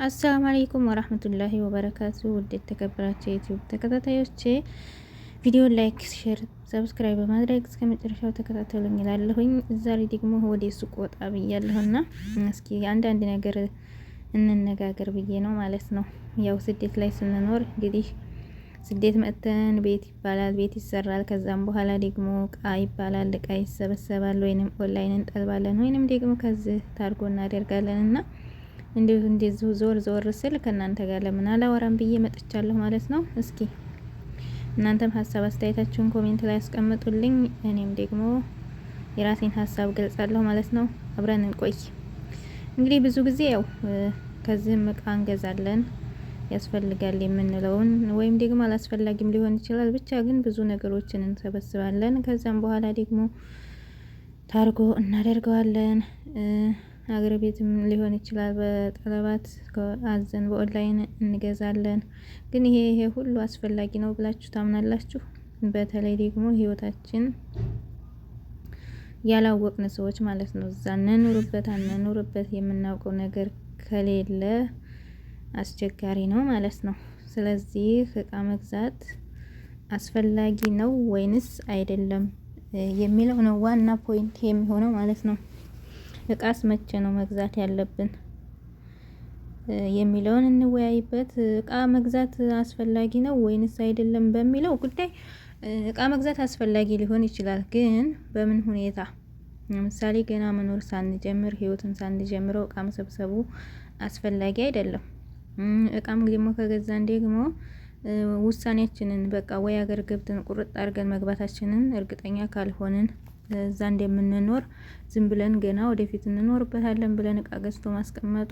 አሰላሙ አለይኩም ወራህመቱላሂ ወበረካቱ። ውድ የተከበራችሁ የዩቲዩብ ተከታታዮቼ ቪዲዮ ላይክ፣ ሼር፣ ሰብስክራይብ በማድረግ እስከ መጨረሻው ተከታተሉኝ እላለሁኝ። ዛሬ ደግሞ ወደ ሱቅ ወጣ ብያለሁና እስኪ አንዳንድ ነገር እንነጋገር ብዬ ነው ማለት ነው። ያው ስደት ላይ ስንኖር እንግዲህ ስደት መጥተን ቤት ይባላል፣ ቤት ይሰራል። ከዛም በኋላ ደግሞ እቃ ይባላል፣ እቃ ይሰበሰባል። ወይንም ኦንላይን እንጠልባለን ወይንም ደግሞ ከዚህ ታርጎ እናደርጋለንና እንደዚሁ ዞር ስል ከእናንተ ጋር ለምን አላወራም ብዬ መጥቻለሁ ማለት ነው። እስኪ እናንተም ሀሳብ አስተያየታችሁን ኮሜንት ላይ ያስቀምጡልኝ፣ እኔም ደግሞ የራሴን ሀሳብ ገልጻለሁ ማለት ነው። አብረን እንቆይ። እንግዲህ ብዙ ጊዜ ያው ከዚህም እቃ እንገዛለን ያስፈልጋል የምንለውን ወይም ደግሞ አላስፈላጊም ሊሆን ይችላል። ብቻ ግን ብዙ ነገሮችን እንሰበስባለን። ከዛም በኋላ ደግሞ ታርጎ እናደርገዋለን። ሀገር ቤትም ሊሆን ይችላል። በጠለባት አዘን በኦንላይን እንገዛለን። ግን ይሄ ሁሉ አስፈላጊ ነው ብላችሁ ታምናላችሁ? በተለይ ደግሞ ህይወታችን ያላወቅን ሰዎች ማለት ነው። እዛ እንኑርበት የምናውቀው ነገር ከሌለ አስቸጋሪ ነው ማለት ነው። ስለዚህ እቃ መግዛት አስፈላጊ ነው ወይንስ አይደለም የሚለው ነው ዋና ፖይንት የሚሆነው ማለት ነው። እቃስ መቼ ነው መግዛት ያለብን የሚለውን እንወያይበት። እቃ መግዛት አስፈላጊ ነው ወይንስ አይደለም በሚለው ጉዳይ እቃ መግዛት አስፈላጊ ሊሆን ይችላል። ግን በምን ሁኔታ? ለምሳሌ ገና መኖር ሳንጀምር ህይወትን ሳንጀምረው እቃ መሰብሰቡ አስፈላጊ አይደለም። እቃም ደግሞ ከገዛን ደግሞ ውሳኔያችንን በቃ ወይ ሀገር ገብተን ቁርጥ አድርገን መግባታችንን እርግጠኛ ካልሆንን እዛ እንደምንኖር ዝም ብለን ገና ወደፊት እንኖርበታለን ብለን እቃ ገዝቶ ማስቀመጡ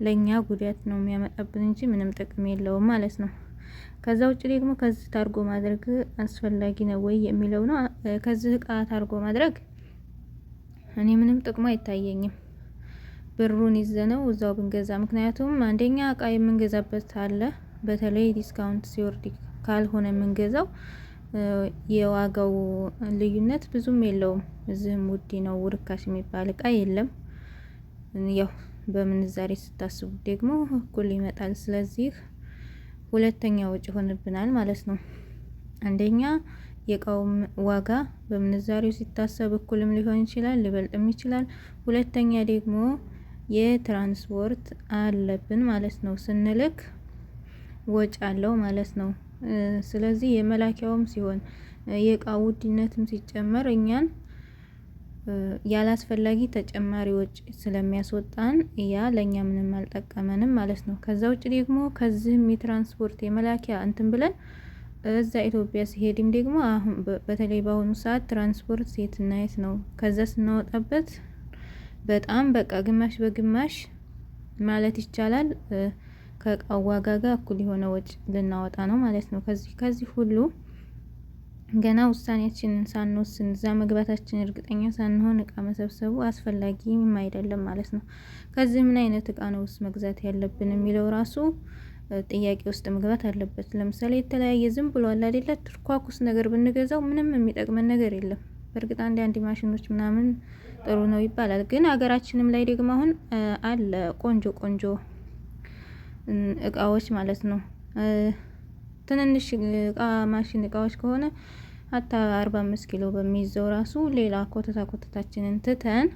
ለኛ ጉዳት ነው የሚያመጣብን እንጂ ምንም ጥቅም የለውም ማለት ነው። ከዛ ውጭ ደግሞ ከዚህ ታርጎ ማድረግ አስፈላጊ ነው ወይ የሚለው ነው። ከዚህ እቃ ታርጎ ማድረግ እኔ ምንም ጥቅሙ አይታየኝም። ብሩን ይዘነው እዛው ብንገዛ፣ ምክንያቱም አንደኛ እቃ የምንገዛበት አለ። በተለይ ዲስካውንት ሲወርድ ካልሆነ የምንገዛው የዋጋው ልዩነት ብዙም የለውም። እዚህም ውድ ነው ውርካሽ የሚባል እቃ የለም። ያው በምንዛሬ ስታስቡ ደግሞ እኩል ይመጣል። ስለዚህ ሁለተኛ ወጪ ሆነብናል ማለት ነው። አንደኛ የእቃውም ዋጋ በምንዛሬው ሲታሰብ እኩልም ሊሆን ይችላል፣ ሊበልጥም ይችላል። ሁለተኛ ደግሞ የትራንስፖርት አለብን ማለት ነው። ስንልክ ወጪ አለው ማለት ነው። ስለዚህ የመላኪያውም ሲሆን የእቃ ውድነትም ሲጨመር እኛን ያላስፈላጊ ተጨማሪ ወጪ ስለሚያስወጣን ያ ለኛ ምንም አልጠቀመንም ማለት ነው። ከዛ ውጭ ደግሞ ከዚህም የትራንስፖርት የመላኪያ እንትን ብለን እዛ ኢትዮጵያ ሲሄድም ደግሞ አሁን በተለይ በአሁኑ ሰዓት ትራንስፖርት የትና የት ነው። ከዛ ስናወጣበት በጣም በቃ ግማሽ በግማሽ ማለት ይቻላል ከእቃው ዋጋ ጋር እኩል የሆነ ወጪ ልናወጣ ነው ማለት ነው። ከዚህ ሁሉ ገና ውሳኔያችንን ሳንወስን እዛ መግባታችን እርግጠኛ ሳንሆን እቃ መሰብሰቡ አስፈላጊም አይደለም ማለት ነው። ከዚህ ምን አይነት እቃ ነው መግዛት ያለብን የሚለው ራሱ ጥያቄ ውስጥ መግባት አለበት። ለምሳሌ የተለያየ ዝም ብሎ አለ አይደለ ትርኳኩስ ነገር ብንገዛው ምንም የሚጠቅመን ነገር የለም። በእርግጥ አንድ ማሽኖች ምናምን ጥሩ ነው ይባላል። ግን ሀገራችንም ላይ ደግሞ አሁን አለ ቆንጆ እቃዎች ማለት ነው። ትንንሽ እቃ ማሽን እቃዎች ከሆነ አታ 45 ኪሎ በሚይዘው ራሱ ሌላ ኮተታችንን ትተን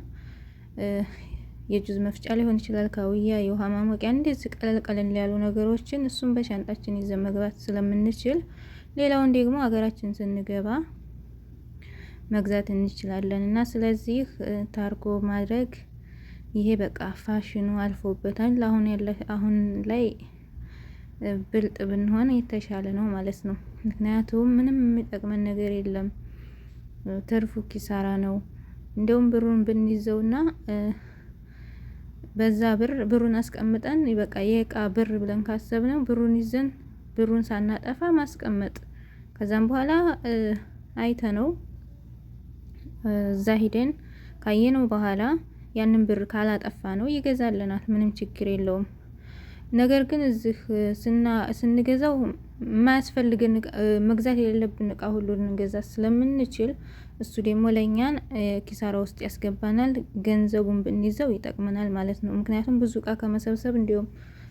የጁዝ መፍጫ ሊሆን ይችላል፣ ካውያ፣ የውሃ ማሞቂያ፣ እንደዚህ ቀለል ያሉ ነገሮችን እሱን በሻንጣችን ይዘን መግባት ስለምንችል ሌላውን ደግሞ ሀገራችን ስንገባ መግዛት እንችላለን። እና ስለዚህ ታርጎ ማድረግ ይሄ በቃ ፋሽኑ አልፎበታል። አሁን ላይ ብልጥ ብንሆን የተሻለ ነው ማለት ነው። ምክንያቱም ምንም የሚጠቅመን ነገር የለም። ትርፉ ኪሳራ ነው። እንደውም ብሩን ብንይዘውና በዛ ብሩን አስቀምጠን በቃ የእቃ ብር ብለን ካሰብነው ብሩን ይዘን ብሩን ሳናጠፋ ማስቀመጥ፣ ከዛም በኋላ አይተነው እዛ ሂደን ካየነው በኋላ ያንን ብር ካላጠፋ ነው ይገዛልናል። ምንም ችግር የለውም። ነገር ግን እዚህ ስንገዛው የማያስፈልግን መግዛት የሌለብን እቃ ሁሉ ልንገዛ ስለምንችል እሱ ደግሞ ለእኛን ኪሳራ ውስጥ ያስገባናል። ገንዘቡን ብንይዘው ይጠቅመናል ማለት ነው። ምክንያቱም ብዙ እቃ ከመሰብሰብ እንዲሁም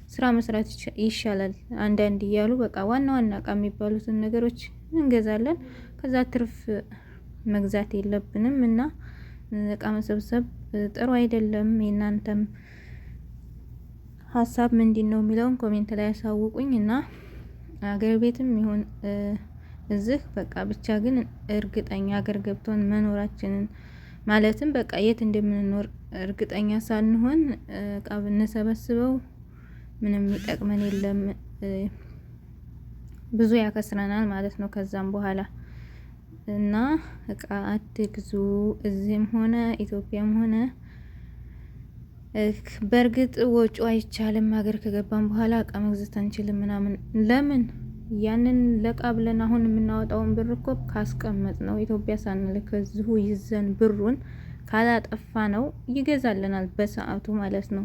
ስራ መስራት ይሻላል። አንዳንድ እያሉ በቃ ዋና ዋና እቃ የሚባሉትን ነገሮች እንገዛለን። ከዛ ትርፍ መግዛት የለብንም እና እቃ መሰብሰብ ጥሩ አይደለም። የእናንተም ሀሳብ ምንድነው የሚለውን ኮሜንት ላይ ያሳውቁኝ። እና አገር ቤትም ይሁን እዚህ በቃ ብቻ ግን እርግጠኛ አገር ገብቶን መኖራችንን ማለትም በቃ የት እንደምንኖር እርግጠኛ ሳንሆን እቃ ብንሰበስበው ምንም ይጠቅመን የለም፣ ብዙ ያከስረናል ማለት ነው ከዛም በኋላ እና እቃ አትግዙ። እዚህም ሆነ ኢትዮጵያም ሆነ በእርግጥ ወጪው አይቻልም። ሀገር ከገባን በኋላ እቃ መግዛት አንችልም ምናምን። ለምን ያንን ለቃ ብለን አሁን የምናወጣውን ብር እኮ ካስቀመጥ ነው ኢትዮጵያ ሳንልክ እዚሁ ይዘን ብሩን ካላጠፋ ነው ይገዛልናል በሰዓቱ ማለት ነው።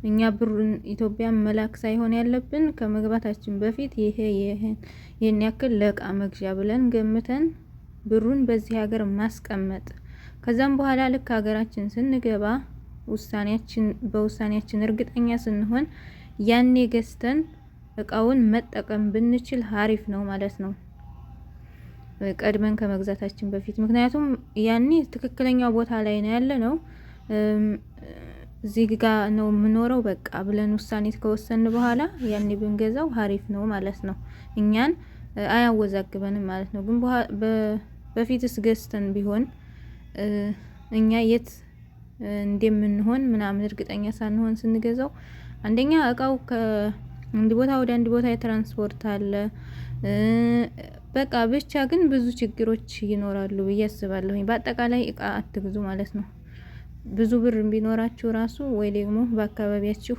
እኛ ብሩን ኢትዮጵያ መላክ ሳይሆን ያለብን ከመግባታችን በፊት ይሄን ያክል ለቃ መግዣ ብለን ገምተን ብሩን በዚህ ሀገር ማስቀመጥ። ከዛም በኋላ ልክ ሀገራችን ስንገባ በውሳኔያችን እርግጠኛ ስንሆን ያኔ ገዝተን እቃውን መጠቀም ብንችል አሪፍ ነው ማለት ነው፣ ቀድመን ከመግዛታችን በፊት። ምክንያቱም ያኔ ትክክለኛው ቦታ ላይ ነው ያለነው፣ እዚህ ጋር ነው የምኖረው በቃ ብለን ውሳኔ ከወሰን በኋላ ያኔ ብንገዛው አሪፍ ነው ማለት ነው። እኛን አያወዛግበንም ማለት ነው። ግን በፊትስ ገዝተን ቢሆን እኛ የት እንደምንሆን ምናምን እርግጠኛ ሳንሆን ስንገዛው አንደኛ እቃው ከአንድ ቦታ ወደ አንድ ቦታ የትራንስፖርት አለ፣ በቃ ብቻ ግን ብዙ ችግሮች ይኖራሉ ብዬ አስባለሁ። በአጠቃላይ እቃ አትግዙ ማለት ነው። ብዙ ብር ቢኖራችሁ ራሱ ወይ ደግሞ በአካባቢያችሁ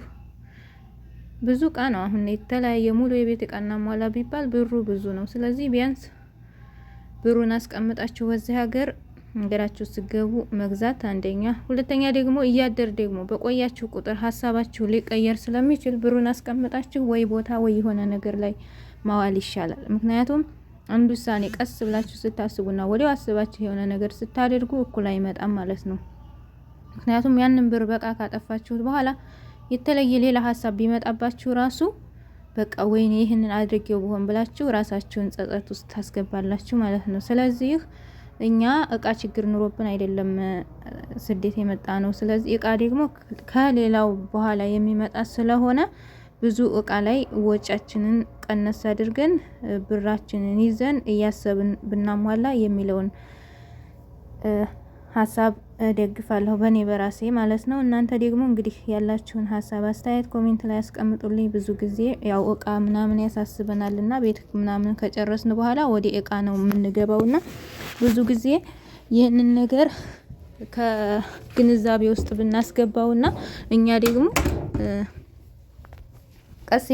ብዙ እቃ ነው አሁን የተለያየ ሙሉ የቤት እቃና ሟላ ቢባል ብሩ ብዙ ነው። ስለዚህ ቢያንስ ብሩን አስቀምጣችሁ በዚህ ሀገራችሁ ስገቡ መግዛት አንደኛ፣ ሁለተኛ ደግሞ እያደር ደግሞ በቆያችሁ ቁጥር ሀሳባችሁ ሊቀየር ስለሚችል ብሩን አስቀምጣችሁ ወይ ቦታ ወይ የሆነ ነገር ላይ ማዋል ይሻላል። ምክንያቱም አንድ ውሳኔ ቀስ ብላችሁ ስታስቡና ወዲያው አስባችሁ የሆነ ነገር ስታደርጉ እኩል አይመጣም ማለት ነው። ምክንያቱም ያንን ብር በቃ ካጠፋችሁት በኋላ የተለየ ሌላ ሀሳብ ቢመጣባችሁ ራሱ በቃ ወይኔ ይህንን አድርጌው ቢሆን ብላችሁ ራሳችሁን ጸጸት ውስጥ ታስገባላችሁ ማለት ነው። ስለዚህ እኛ እቃ ችግር ኑሮብን አይደለም ስደት የመጣ ነው። ስለዚህ እቃ ደግሞ ከሌላው በኋላ የሚመጣ ስለሆነ ብዙ እቃ ላይ ወጫችንን ቀነስ አድርገን ብራችንን ይዘን እያሰብን ብናሟላ የሚለውን ሀሳብ ደግፋለሁ በእኔ በራሴ ማለት ነው። እናንተ ደግሞ እንግዲህ ያላችሁን ሀሳብ አስተያየት ኮሜንት ላይ ያስቀምጡልኝ። ብዙ ጊዜ ያው እቃ ምናምን ያሳስበናልና ቤት ምናምን ከጨረስን በኋላ ወደ እቃ ነው የምንገባውና ብዙ ጊዜ ይህንን ነገር ከግንዛቤ ውስጥ ብናስገባውና እኛ ደግሞ ቀስ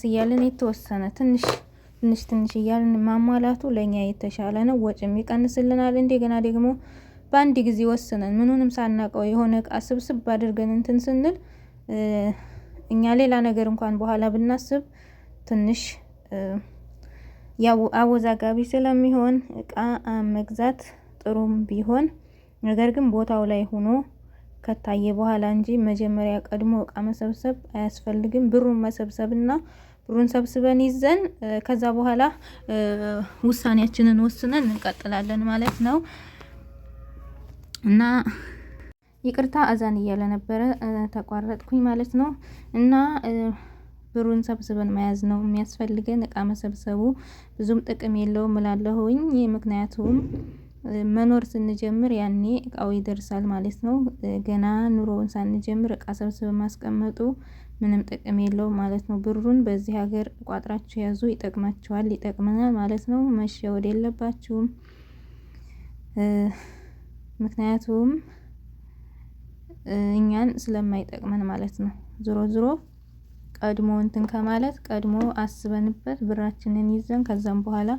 እያለን የተወሰነ ትንሽ እያልን ማሟላቱ ለኛ የተሻለ ነው፣ ወጪም ይቀንስልናል። እንደገና ደግሞ በአንድ ጊዜ ወስነን ምኑንም ሳናቀው የሆነ እቃ ስብስብ አድርገን እንትን ስንል እኛ ሌላ ነገር እንኳን በኋላ ብናስብ ትንሽ ያው አወዛጋቢ ስለሚሆን እቃ መግዛት ጥሩም ቢሆን ነገር ግን ቦታው ላይ ሆኖ ከታየ በኋላ እንጂ መጀመሪያ ቀድሞ እቃ መሰብሰብ አያስፈልግም። ብሩን መሰብሰብና ብሩን ሰብስበን ይዘን ከዛ በኋላ ውሳኔያችንን ወስነን እንቀጥላለን ማለት ነው። እና ይቅርታ አዛን እያለ ነበረ ተቋረጥኩኝ ማለት ነው። እና ብሩን ሰብስበን መያዝ ነው የሚያስፈልገን። እቃ መሰብሰቡ ብዙም ጥቅም የለውም እላለሁኝ። ምክንያቱም መኖር ስንጀምር ያኔ እቃው ይደርሳል ማለት ነው። ገና ኑሮውን ሳንጀምር እቃ ሰብስበን ማስቀመጡ ምንም ጥቅም የለውም ማለት ነው። ብሩን በዚህ ሀገር ቋጥራችሁ ያዙ፣ ይጠቅማችኋል፣ ይጠቅመናል ማለት ነው። መሸወድ የለባችሁም። ምክንያቱም እኛን ስለማይጠቅመን ማለት ነው። ዞሮ ቀድሞ እንትን ከማለት ቀድሞ አስበንበት ብራችንን ይዘን ከዛም በኋላ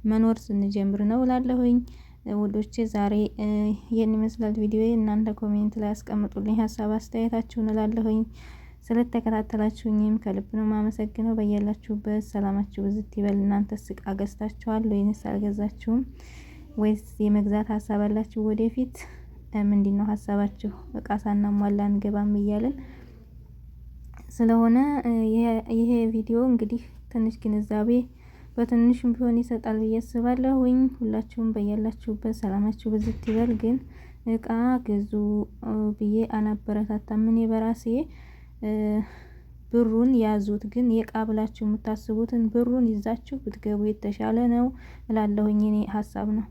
መኖር ስንጀምር ነው እላለሁኝ። ውዶቼ ዛሬ ይህን ይመስላል ቪዲዮ። እናንተ ኮሜንት ላይ አስቀምጡልኝ ሀሳብ አስተያየታችሁን እላለሁኝ። ስለተከታተላችሁኝም ከልብ ነው የማመሰግነው። በያላችሁበት ሰላማችሁ ብዝት ይበል። እናንተስ እቃ ገዝታችኋል ወይንስ አልገዛችሁም? ወይስ የመግዛት ሀሳብ አላችሁ? ወደፊት ምንድን ነው ሀሳባችሁ? እቃ ሳናሟላ አንገባም እያልን ስለሆነ ይሄ ቪዲዮ እንግዲህ ትንሽ ግንዛቤ በትንሹም ቢሆን ይሰጣል ብዬ አስባለሁኝ። ሁላችሁም በያላችሁበት ሰላማችሁ ብዝት ይበል። ግን እቃ ግዙ ብዬ አላበረታታም። እኔ በራሴ ብሩን ያዙት፣ ግን የእቃ ብላችሁ የምታስቡትን ብሩን ይዛችሁ ብትገቡ የተሻለ ነው እላለሁኝ። እኔ ሀሳብ ነው።